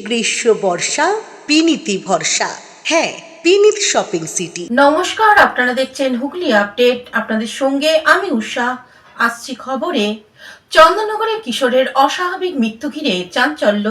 গ্রীষ্ম বর্ষা বিনীতি ভরসা। হ্যাঁ, বিনীত শপিং সিটি। নমস্কার, আপনারা দেখছেন হুগলি আপডেট। আপনাদের সঙ্গে আমি উষা। আসছি খবরে। চন্দননগরে কিশোরের অস্বাভাবিক মৃত্যু ঘিরে চাঞ্চল্য।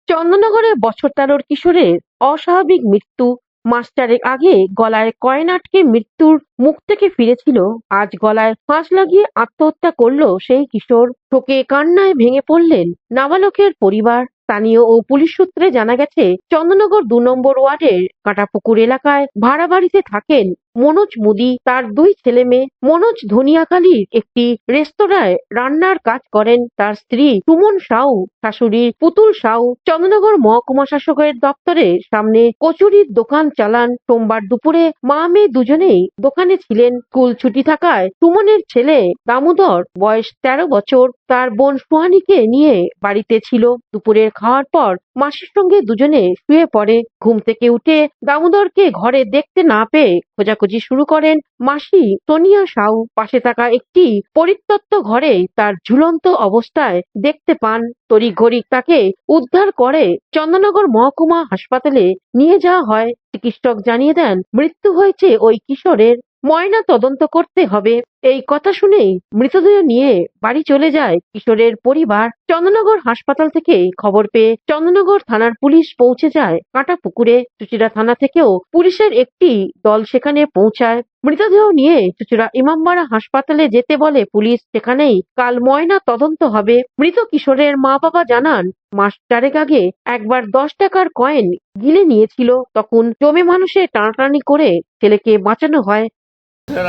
চন্দননগরে বছর 13 কিশোরের অস্বাভাবিক মৃত্যু। মাস 4 আগে গলায় কয়েন আটকে মৃত্যুর মুখ থেকে ফিরেছিল। আজ গলায় ফাঁস লাগিয়ে আত্মহত্যা করল সেই কিশোর। শোকে কান্নায় ভেঙে পড়লেন নাবালকের পরিবার। স্থানীয় ও পুলিশ সূত্রে জানা গেছে, চন্দননগর 2 নম্বর ওয়ার্ডের কাঁটাপুকুর এলাকায় ভাড়া বাড়িতে থাকেন মনোজ মুদি। তার 2 ছেলে মেয়ে। মনোজ ধনিয়াকালীর একটি রেস্তোরাঁয় রান্নার কাজ করেন। তার স্ত্রী সুমন সাউ, শাশুড়ি পুতুল সাউ চন্দননগর মহকুমা শাসকের দপ্তরের সামনে কচুরির দোকান চালান। সোমবার দুপুরে মা মেয়ে দুজনেই দোকানে ছিলেন। স্কুল ছুটি থাকায় সুমনের ছেলে দামোদর, বয়স 13 বছর, তার বোন সোহানীকে নিয়ে বাড়িতে ছিল। দুপুরের খাওয়ার পর মাসির সঙ্গে দুজনে শুয়ে পড়ে। ঘুম থেকে উঠে দামোদরকে ঘরে দেখতে না পেয়ে খোঁজাখুঁজি শুরু করেন মাসি সোনিয়া সাউ। পাশে থাকা একটি পরিত্যক্ত ঘরে তার ঝুলন্ত অবস্থায় দেখতে পান। তড়িঘড়ি তাকে উদ্ধার করে চন্দননগর মহকুমা হাসপাতালে নিয়ে যাওয়া হয়। চিকিৎসক জানিয়ে দেন, মৃত্যু হয়েছে ওই কিশোরের। ময়না তদন্ত করতে হবে। এই কথা শুনেই মৃতদেহ নিয়ে বাড়ি চলে যায় কিশোরের পরিবার। চন্দননগর হাসপাতাল থেকে খবর পেয়ে চন্দননগর থানার পুলিশ পৌঁছে যায় কাঁটাপুকুরে। চুঁচুড়া থানা থেকেও পুলিশের একটি দল সেখানে পৌঁছায়। মৃতদেহ নিয়ে চুঁচুড়া ইমামবাড়া হাসপাতালে যেতে বলে পুলিশ। সেখানেই কাল ময়না তদন্ত হবে। মৃত কিশোরের মা বাবা জানান, মাস 4 আগে একবার 10 টাকার কয়েন গিলে নিয়েছিল। তখন জমে মানুষে টানাটানি করে ছেলেকে বাঁচানো হয়।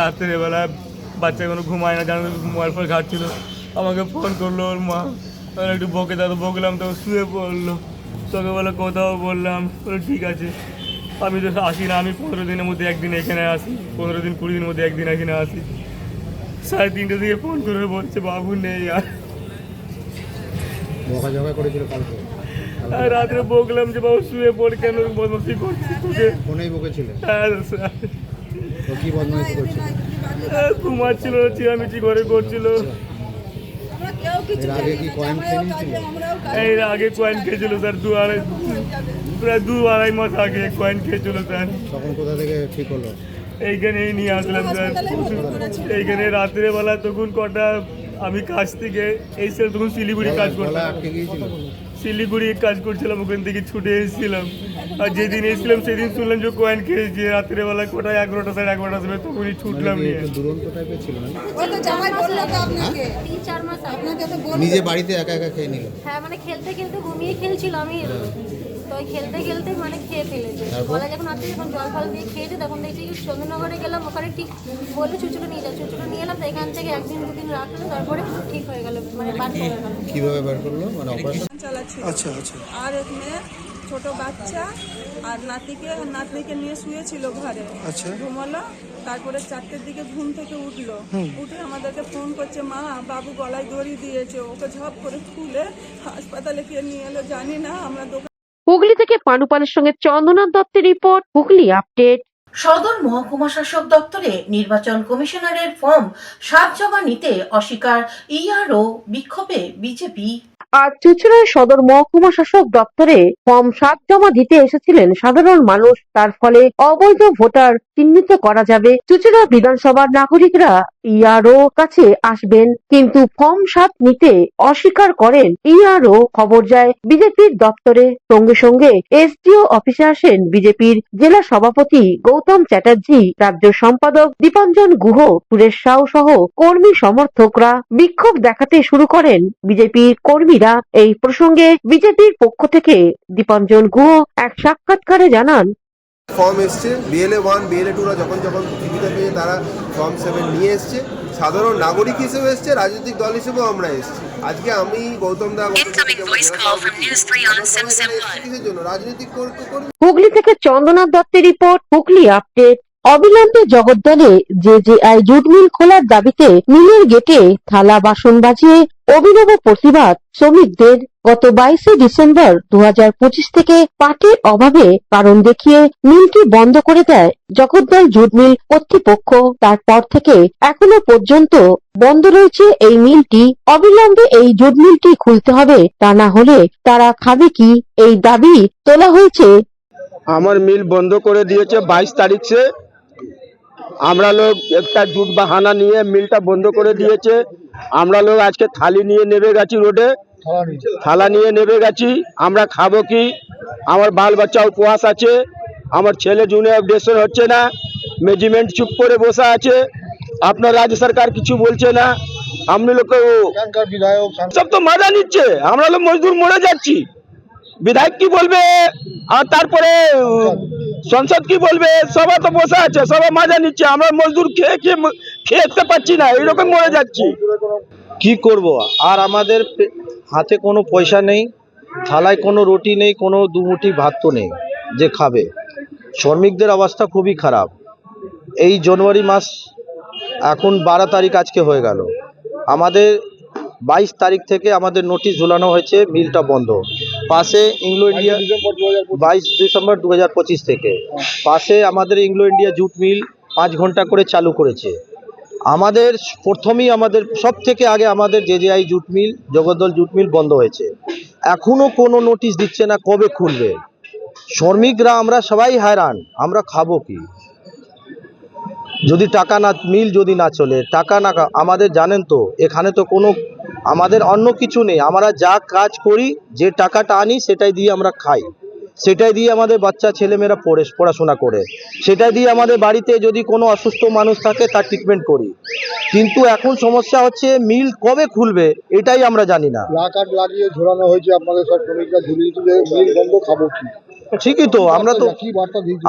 রাত্রে বেলা বাচ্চাগুলো ঘুমায় না, জানো মোবাইল ফোন ঘাটছিল। আমাকে ফোন করলো ওর মা, একটু বকে দাদা বকলাম, তো শুয়ে পড়লো। তোকে বলে কোথাও বললাম, বলে ঠিক আছে, আমি তো আসি না, আমি 15 দিনের মধ্যে একদিন এখানে আসি, 15 দিন 20 দিনের মধ্যে একদিন এখানে আসি। 3:30 দিকে ফোন করে বলছে বাবু নেই। আর রাত্রে বকলাম যে বাবু শুয়ে পড়, কেন বদমাশি করছিস তোকে? ফোনেই বকেছিল? হ্যাঁ স্যার। তো কি বদমাইশি করছিল? ঘুমাচ্ছিল, চিরামিচি করে করছিল। এর আগে কি কয়েন খেয়ে নিয়েছিল? এর আগে কয়েন খেয়েছিল স্যার, প্রায় 2-2.5 মাস আগে কয়েন খেয়েছিল স্যার। তখন কোথা থেকে ঠিক হলো? এইখানেই নিয়ে আসলাম স্যার। এইখানে রাত্রে বেলা তখন কটা, আমি কাজ থেকে এই স্যার তখন শিলিগুড়ি কাজ করতাম, আটকে গিয়েছিল? শিলিগুড়ি কাজ করছিলাম, ওখান থেকে ছুটে এসেছিলাম। আর যেদিন এসেছিলাম সেদিন শুনলাম যে কয়েন খেয়েছি। রাত্রে বেলা কোটায় 11টা 11:30 সময় তখনই ছুটলাম নিয়ে। দুরন্ত টাইপের ছিল না? নিজে বাড়িতে একা একা খেয়ে নিল? হ্যাঁ, মানে খেলতে খেলতে ঘুমিয়ে খেলছিল। আমি তো খেলতে খেলতে মানে খেয়ে ফেলেছে। গলা যখন আসছে, যখন জল ফল দিয়ে খেয়েছে, তখন দেখছি কি চন্দননগরে গেলাম, ওখানে ঠিক বললো চুচুড়ো নিয়ে যাও। চুচুড়ো নিয়ে এলাম, তো এখান থেকে 1-2 দিন রাখলো, তারপরে ঠিক হয়ে গেল, মানে বার করে গেল। কিভাবে বের করলো? মানে অপারেশন? আচ্ছা আচ্ছা। আর এক মেয়ে ছোট বাচ্চা আর নাতনিকে নিয়ে শুয়েছিল ঘরে। আচ্ছা। ঘুমালো, তারপরে 4টের দিকে ঘুম থেকে উঠলো। উঠে আমাদেরকে ফোন করছে, মা বাবু গলায় দড়ি দিয়েছে। ওকে ঝপ করে খুলে হাসপাতালে কে নিয়ে এলো জানি না। আমরা হুগলি থেকে পানুপালের সঙ্গে চন্দনা দত্তের রিপোর্ট, হুগলি আপডেট। সদর মহকুমা শাসক দপ্তরে নির্বাচন কমিশনারের ফর্ম 7 জমা নিতে অস্বীকার ইআরও। বিক্ষোভে বিজেপি। আজ চুঁচুড়ায় সদর মহকুমা শাসক দপ্তরে ফর্ম 7 জমা দিতে এসেছিলেন সাধারণ মানুষ। তার ফলে অবৈধ ভোটার চিহ্নিত করা যাবে। চুঁচুড়া বিধানসভার নাগরিকরা ইআরও কাছে আসবেন, কিন্তু ফর্ম 7 নিতে অস্বীকার করেন ইআরও। খবর যায় বিজেপির দপ্তরে। সঙ্গে সঙ্গে এসডিও অফিসে আসেন বিজেপির জেলা সভাপতি গৌতম চ্যাটার্জি, রাজ্য সম্পাদক দীপাঞ্জন গুহ, সুরেশ সাউ সহ কর্মী সমর্থকরা। বিক্ষোভ দেখাতে শুরু করেন বিজেপির কর্মীরা। এই প্রসঙ্গে বিজেপির পক্ষ থেকে দীপাঞ্জন গুহ এক সাক্ষাৎকারে জানান, ফর্ম এসছে বিএলএ 1 বিএলএ 2 যখন টিভিতে পেয়ে তারা ফর্ম 7 নিয়ে এসছে। সাধারণ নাগরিক হিসেবে এসছে, রাজনৈতিক দল হিসেবেও আমরা এসছি। আজকে আমি গৌতম দা কিসের জন্য রাজনৈতিক কর্মী। হুগলি থেকে চন্দনা দত্তের রিপোর্ট, হুগলি আপডেট। অবিলম্বে জগদ্দলে জেজেআই জুট মিল খোলার দাবিতে মিলের গেটে থালা বাসন বাজিয়ে অভিনব প্রতিবাদ শ্রমিকদের। গত 22শে ডিসেম্বর 2025 থেকে পাটের অভাবে কারণ দেখিয়ে মিলটি বন্ধ করে দেয় জগদ্দল জুট মিল কর্তৃপক্ষ। তারপর থেকে এখনো পর্যন্ত বন্ধ রয়েছে এই মিলটি। অবিলম্বে এই জুট মিলটি খুলতে হবে, তা না হলে তারা খাবে কি, এই দাবি তোলা হয়েছে। আমার মিল বন্ধ করে দিয়েছে 22 তারিখ से। আমরা লোক একটা জুট বাহানা নিয়ে মিলটা বন্ধ করে দিয়েছে। আমরা লোক আজকে থালি নিয়ে নেমে গেছি রোডে, থালা নিয়ে নেমে গেছি। আমরা খাবো কি? আমার বাল বাচ্চা উপবাস আছে, আমার ছেলে জুনিয়র অপডেশন হচ্ছে না, ম্যানেজমেন্ট চুপ করে বসে আছে, আপনার রাজ্য সরকার কিছু বলছে না। আমরা লোক সব তো মজা নিচ্ছে, আমরা লোক মজদুর মরে যাচ্ছি। বিধায়ক কি বলবে আর তারপরে সংসদ কি বলবে? সবাই তো বসে আছে, সবাই মজা নিচ্ছে, আমরা মজদুর খেতে পাচ্ছি না, এরকম মরে যাচ্ছি। কি করব আর, আমাদের হাতে কোনো পয়সা নেই, থালায় কোনো রুটি নেই, কোনো দুমুঠি ভাত তো নেই যে খাবে। শ্রমিকদের অবস্থা খুবই খারাপ। এই জানুয়ারি মাস এখন 12 তারিখ আজকে হয়ে গেল, আমাদের 22 তারিখ থেকে আমাদের নোটিশ ঝুলানো হয়েছে মিলটা বন্ধ। পাশে ইংলো ইন্ডিয়া 22 ডিসেম্বর 2025 থেকে পাশে আমাদের ইংলো ইন্ডিয়া জুট মিল 5 ঘন্টা করে চালু করেছে। আমাদের প্রথমেই আমাদের সব থেকে আগে আমাদের জেজেআই জুট মিল জগদ্দল জুট মিল বন্ধ হয়েছে, এখনো কোনো নোটিশ দিচ্ছে না কবে খুলবে। শ্রমিকরা আমরা সবাই হয়রান, আমরা খাবো কি? যদি টাকা না, মিল যদি না চলে, টাকা না, আমাদের জানেন তো এখানে তো কোনো আমাদের অন্য কিছু নেই। আমরা যা কাজ করি, যে টাকাটা আনি সেটাই দিয়ে আমরা খাই, সেটাই দিয়ে আমাদের বাচ্চা ছেলেমেয়েরা পড়াশোনা করে, সেটাই দিয়ে আমাদের বাড়িতে যদি কোনো অসুস্থ মানুষ থাকে তার ট্রিটমেন্ট করি। কিন্তু এখন সমস্যা হচ্ছে মিল কবে খুলবে এটাই আমরা জানি না। প্লাকার্ড লাগিয়ে ঝোলানো হয়েছে, আপনাদের সব শ্রমিকরা ঝুলিয়েছে যে মিল বন্ধ, খাবো কি? ঠিকই তো,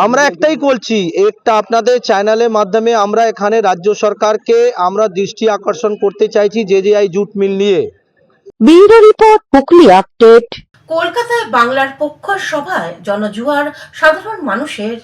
আমরা একটাই বলছি, একটা আপনাদের চ্যানেলের মাধ্যমে আমরা এখানে রাজ্য সরকারকে আমরা দৃষ্টি আকর্ষণ করতে চাইছি জেজেআই জুট মিল নিয়ে। Bureau report, Hooghly update. কলকাতায় বাংলার পক্ষ সভায় জনজুয়ার সাধারণ মানুষের।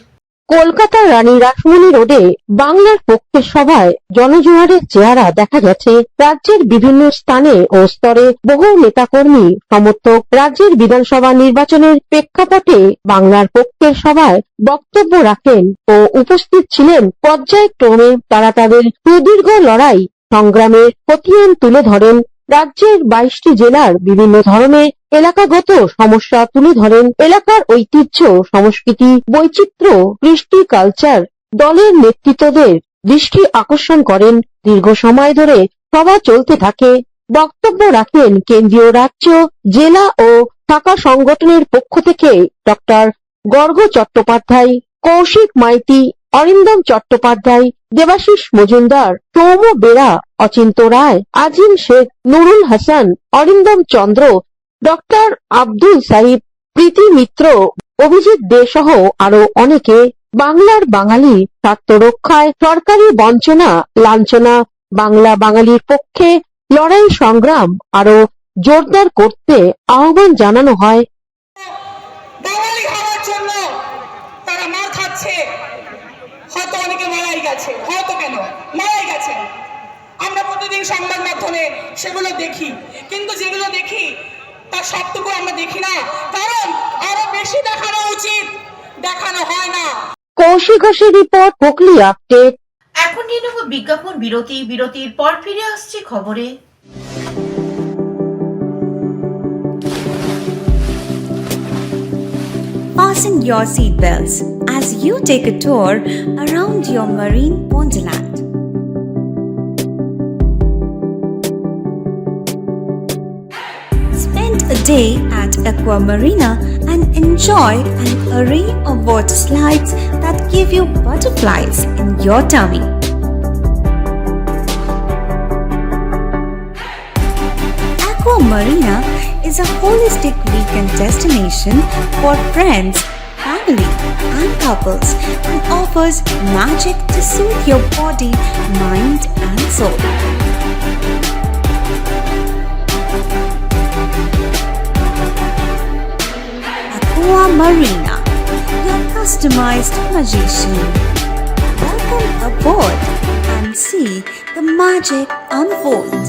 কলকাতার রানী রাসমণি রোডে বাংলার পক্ষের সভায় জনজোয়ারের চেহারা দেখা গেছে। রাজ্যের বিভিন্ন স্থানে ও স্তরে বহু নেতাকর্মী সমর্থক রাজ্যের বিধানসভা নির্বাচনের প্রেক্ষাপটে বাংলার পক্ষের সভায় বক্তব্য রাখেন ও উপস্থিত ছিলেন পর্যায়ক্রমে তারা তাদের সুদীর্ঘ লড়াই সংগ্রামের খতিয়ান তুলে ধরেন। রাজ্যের 22টি জেলার বিভিন্ন ধরনের এলাকাগত সমস্যা তুলে ধরেন। এলাকার ঐতিহ্য, সংস্কৃতি, বৈচিত্র্য, কৃষ্টি, কালচার দলের নেতৃত্বদের দৃষ্টি আকর্ষণ করেন। দীর্ঘ সময় ধরে সভা চলতে থাকে। বক্তব্য রাখেন কেন্দ্রীয়, রাজ্য, জেলা ও শাখা সংগঠনের পক্ষ থেকে ডক্টর গর্গ চট্টোপাধ্যায়, কৌশিক মাইতি, অরিন্দম চট্টোপাধ্যায়, দেবাশিস মজুমদার, সৌম্য বেরা, অচিন্ত রায়, আজিম শেখ, নুরুল হাসান, অরিন্দম চন্দ্র, ডক্টর আব্দুল সাহিব, প্রীতি মিত্র, অভিজিৎ দে সহ আরো অনেকে। বাংলার বাঙালি স্বার্থ রক্ষায় সরকারি বঞ্চনা, লাঞ্ছনা, বাংলা বাঙালির পক্ষে লড়াই সংগ্রাম আরো জোরদার করতে আহ্বান জানানো হয়। বাঙালি হওয়ার জন্য তারা মার খাচ্ছে, হয়তো অনেকে মারাই গেছে, হয়তো কেন মারাই গেছে। আমরা প্রতিদিন সংবাদ মাধ্যমে সেগুলো দেখি, কিন্তু যেগুলো দেখি তার সবটুকু আমরা দেখি না, কারণ আরো বেশি দেখানো উচিত, দেখানো হয় না। কৌশিক ঘোষের রিপোর্ট, হুগলি আপডেট। এখন নিয়ে নেব বিজ্ঞাপন বিরতি। বিরতির পর ফিরে আসছি খবরে। Fasten your seatbelts as you take a tour around your marine wonderland. Spend a day at Aqua Marina and enjoy an array of water slides that give you butterflies in your tummy. Aqua Marina is a holistic weekend destination for friends, family, and couples and offers magic to soothe your body, mind, and soul. Aqua Marina, your customized magician. Welcome aboard and see the magic unfold.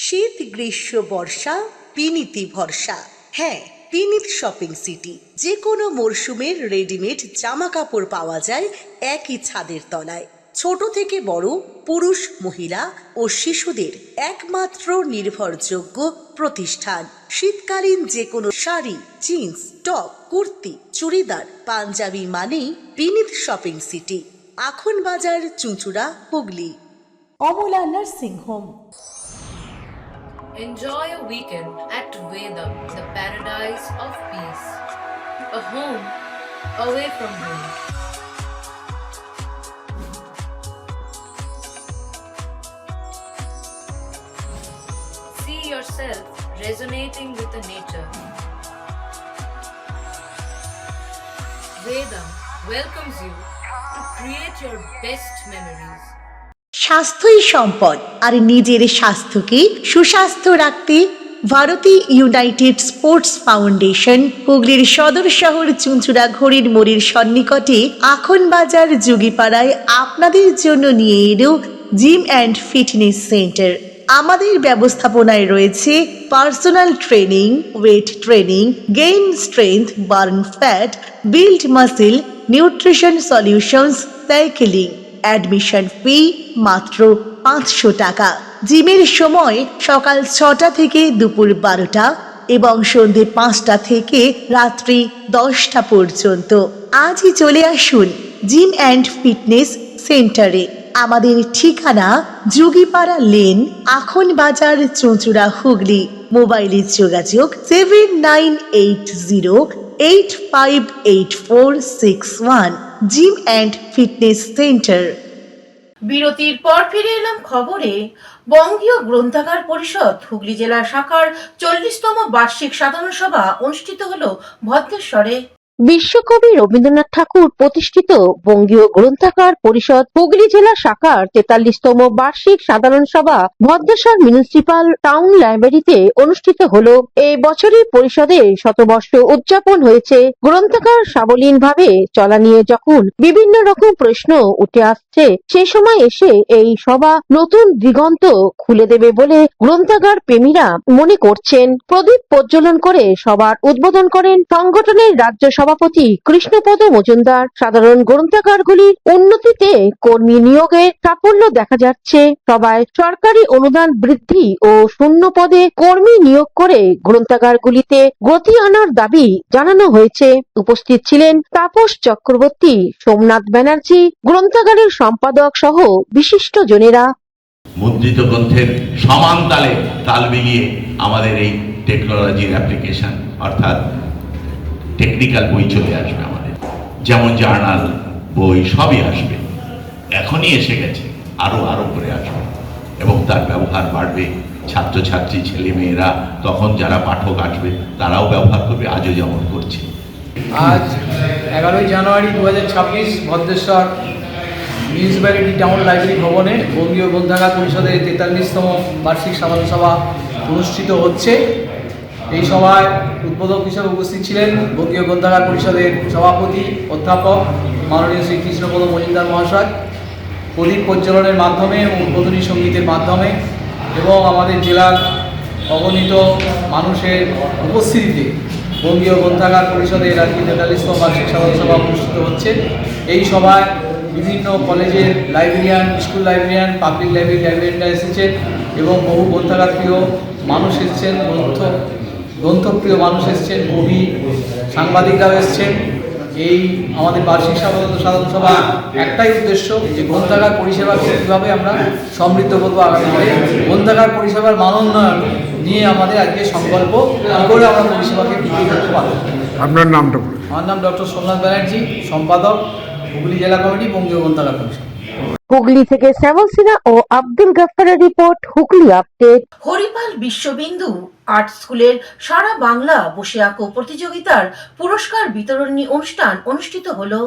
শীত গ্রীষ্ম বর্ষা পিনিতি ভরসা। হ্যাঁ, পিনিত Shopping city. যে কোনো মরশুমের readymade জামা কাপড় পাওয়া যায় একই ছাদের তলায়। ছোট থেকে বড়, পুরুষ মহিলা ও শিশুদের একমাত্র নির্ভরযোগ্য প্রতিষ্ঠান। শীতকালীন যে কোনো শাড়ি, জিন্স, টপ, কুর্তি, চুড়িদার, পাঞ্জাবি মানেই পিনিত শপিং সিটি। আখন বাজার, চুঁচুড়া, Hooghly. Amala Nursing Home. Enjoy a weekend at Vedam, the paradise of peace. A home away from home. See yourself resonating with the nature. Vedam welcomes you to create your best memories. স্বাস্থ্যই সম্পদ, আর নিজের স্বাস্থ্যকে সুস্বাস্থ্য রাখতে Bharati United sports foundation হুগলির সদর শহর চুঁচুড়া ঘড়ির মোড়ের সন্নিকটে আখন বাজার যুগিপাড়ায় আপনাদের জন্য নিয়ে এলো জিম অ্যান্ড ফিটনেস সেন্টার। আমাদের ব্যবস্থাপনায় রয়েছে personal training, weight training, gain strength, burn fat, build muscle, nutrition solutions, cycling. Admission ফি মাত্র 500 টাকা। জিমের সময় সকাল 6টা থেকে দুপুর 12টা এবং সন্ধে 5টা থেকে রাত্রি 10টা পর্যন্ত। আজই চলে আসুন জিম অ্যান্ড ফিটনেস সেন্টারে। আমাদের ঠিকানা যুগিপাড়া লেন, আখন বাজার, চুঁচুড়া, হুগলি। মোবাইলে যোগাযোগ 7980858461। Gym and fitness centre. বিরতির পর ফিরে এলাম খবরে। বঙ্গীয় গ্রন্থাগার পরিষদ হুগলি জেলা শাখার 40তম বার্ষিক সাধারণ সভা অনুষ্ঠিত হলো ভদ্রেশ্বরে। বিশ্বকবি রবীন্দ্রনাথ ঠাকুর প্রতিষ্ঠিত বঙ্গীয় গ্রন্থাগার পরিষদ হুগলি জেলা শাখার 43তম বার্ষিক সাধারণ সভা ভদ্রেশ্বর মিউনিসিপাল টাউন লাইব্রেরিতে অনুষ্ঠিত হলো। এই বছরই পরিষদের শতবর্ষ উদযাপন হয়েছে। গ্রন্থাগার সাবলীনভাবে চলা নিয়ে যখন বিভিন্ন রকম প্রশ্ন উঠে আসছে, সে সময় এসে এই সভা নতুন দিগন্ত খুলে দেবে বলে গ্রন্থাগার প্রেমীরা মনে করছেন। প্রদীপ প্রজ্বলন করে সভার উদ্বোধন করেন সংগঠনের রাজ্য সভাপতি কৃষ্ণপদ মজুমদার। সাধারণ গ্রন্থাগারগুলির উন্নতিতে কর্মী নিয়োগে সাফল্য দেখা যাচ্ছে। সবাই সরকারি অনুদান বৃদ্ধি ও শূন্য পদে কর্মী নিয়োগ করে গ্রন্থাগারগুলিতে গতি আনার দাবি জানানো হয়েছে। উপস্থিত ছিলেন তাপস চক্রবর্তী, সোমনাথ ব্যানার্জি, গ্রন্থাগারের সম্পাদক সহ বিশিষ্ট জনেরা। মুদ্রিত গ্রন্থের সমান তালে তাল মিলিয়ে আমাদের এই টেকনোলজির অ্যাপ্লিকেশন অর্থাৎ টেকনিক্যাল বই চলে আসবে আমাদের, যেমন জার্নাল, বই সবই আসবে। এখনই এসে গেছে, আরো করে আসবে এবং তার ব্যবহার বাড়বে। ছাত্রছাত্রী, ছেলে মেয়েরা, তখন যারা পাঠক আসবে তারাও ব্যবহার করবে, আজও যেমন করছে। আজ 11ই জানুয়ারি 2026 ভদ্রেশ্বর মিউনিসিপ্যালিটি টাউন লাইব্রেরি ভবনে বঙ্গীয় গ্রন্থাগার পরিষদের 43তম বার্ষিক সাধারণ সভা অনুষ্ঠিত হচ্ছে। এই সভায় উদ্বোধক হিসেবে উপস্থিত ছিলেন বঙ্গীয় গ্রন্থাগার পরিষদের সভাপতি অধ্যাপক মাননীয় শ্রী কৃষ্ণপদ মজুমদার মহাশয়। প্রদীপ প্রজ্বলনের মাধ্যমে এবং উদ্বোধনী সঙ্গীতের মাধ্যমে এবং আমাদের জেলার অগণিত মানুষের উপস্থিতিতে বঙ্গীয় গ্রন্থাগার পরিষদের আজকে 43তম বার্ষিক সাধারণ সভা অনুষ্ঠিত হচ্ছে। এই সভায় বিভিন্ন কলেজের লাইব্রেরিয়ান, স্কুল লাইব্রেরিয়ান, পাবলিক লাইব্রেরিয়ানরা এসেছেন এবং বহু গ্রন্থাগার প্রিয় মানুষ এসেছেন, গ্রন্থপ্রিয় মানুষ এসেছেন, কবি, সাংবাদিকরাও এসেছেন। এই আমাদের বার্ষিক সাধারণ সভা একটাই উদ্দেশ্য যে গ্রন্থাগার পরিষেবাকে কীভাবে আমরা সমৃদ্ধ করবো আগামী দিনে। গ্রন্থাগার পরিষেবার মান উন্নয়ন নিয়ে আমাদের আজকে সংকল্প করে আমরা পরিষেবাকে বৃদ্ধি করতে পারব। আপনার নামটা বলুন। আমার নাম ডক্টর সোমনাথ ব্যানার্জি, সম্পাদক, হুগলি জেলা কমিটি, বঙ্গীয় গ্রন্থাগার পরিষদ। হুগলি থেকে শ্যামল সিনহা ও আব্দুল গাফফারের report, Hooghly update. Haripal Bishwabindu Art স্কুলের সারা বাংলা বসে আঁকো প্রতিযোগিতার পুরস্কার বিতরণী অনুষ্ঠান অনুষ্ঠিত হলো।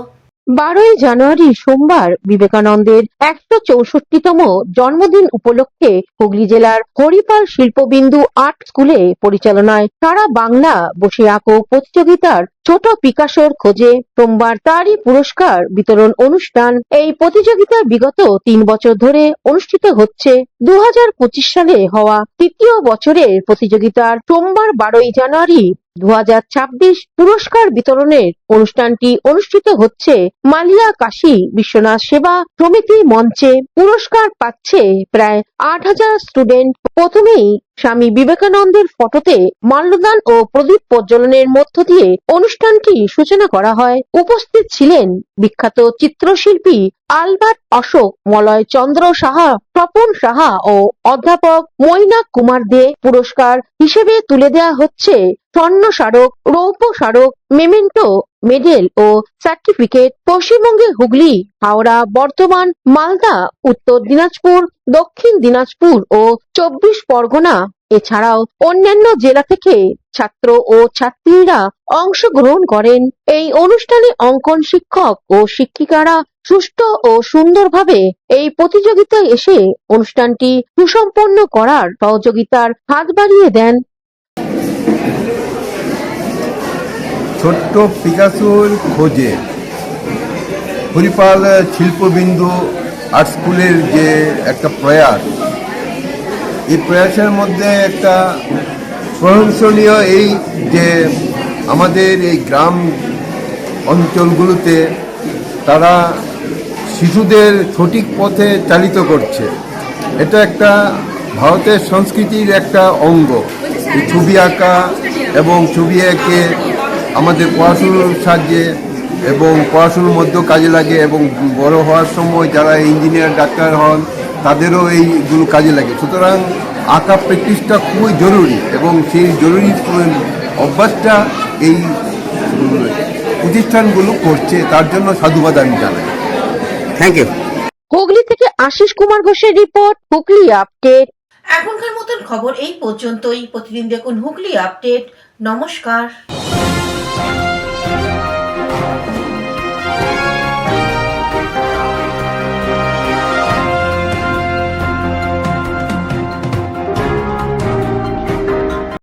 12ই জানুয়ারি সোমবার বিবেকানন্দের 164তম জন্মদিন উপলক্ষে হুগলি জেলার হরিপাল শিল্পবিন্দু আর্ট স্কুলে পরিচালনায় সারা বাংলা বসে আঁকো প্রতিযোগিতার ছোট পিকাসোর খোঁজে সোমবার তারই পুরস্কার বিতরণ অনুষ্ঠান। এই প্রতিযোগিতা বিগত 3 বছর ধরে অনুষ্ঠিত হচ্ছে। 2025 সালে হওয়া তৃতীয় বছরের প্রতিযোগিতার সোমবার 12ই জানুয়ারি 2026 পুরস্কার বিতরণের অনুষ্ঠানটি অনুষ্ঠিত হচ্ছে মালিয়া কাশী বিশ্বনাথ সেবা সমিতি মঞ্চে। পুরস্কার পাচ্ছে প্রায় 8000 স্টুডেন্ট। প্রথমেই স্বামী বিবেকানন্দের ফটোতে মাল্যদান ও প্রদীপ প্রজ্বলনের মধ্য দিয়ে অনুষ্ঠানটি সূচনা করা হয়। উপস্থিত ছিলেন বিখ্যাত চিত্রশিল্পী আলবার্ট অশোক, মলয় চন্দ্র সাহা, স্বপন সাহা ও অধ্যাপক মৈনাক কুমার দে। পুরস্কার হিসেবে তুলে দেওয়া হচ্ছে স্বর্ণ স্মারক, রৌপ্য স্মারক, মেমেন্টো, মেডেল ও সার্টিফিকেট। পশ্চিমবঙ্গে হুগলি, হাওড়া, বর্ধমান, মালদা, উত্তর দিনাজপুর, দক্ষিণ দিনাজপুর ও 24 পরগনা এছাড়াও অন্যান্য জেলা থেকে ছাত্র ও ছাত্রীরা অংশগ্রহণ করেন। এই অনুষ্ঠানে অঙ্কন শিক্ষক ও শিক্ষিকারা সুষ্ঠু ও সুন্দরভাবে এই প্রতিযোগিতায় এসে অনুষ্ঠানটি সুসম্পন্ন করার সহযোগিতার হাত বাড়িয়ে দেন। ছোট্ট পিকাসোর খোঁজে হরিপাল শিল্পবিন্দু আর্ট স্কুলের যে একটা প্রয়াস, এই প্রয়াসের মধ্যে একটা প্রশংসনীয় এই যে আমাদের এই গ্রাম অঞ্চলগুলোতে তারা শিশুদের সঠিক পথে চালিত করছে। এটা একটা ভারতের সংস্কৃতির একটা অঙ্গ। এই ছবি আঁকা এবং ছবি এঁকে আমাদের পড়াশুনোর সাহায্যে এবং পড়াশুনোর মধ্যেও কাজে লাগে এবং বড় হওয়ার সময় যারা ইঞ্জিনিয়ার ডাক্তার হন তাদেরও এইগুলো কাজে লাগে। সুতরাং আঁকা প্র্যাকটিসটা খুবই জরুরি এবং সেই জরুরি অভ্যাসটা এই প্রতিষ্ঠানগুলো করছে, তার জন্য সাধুবাদ আমি জানাই। Thank you. হুগলি থেকে আশিস কুমার ঘোষের রিপোর্ট, হুগলি আপডেট। এখনকার মতন খবর এই পর্যন্তই। প্রতিদিন দেখুন হুগলি আপডেট। নমস্কার।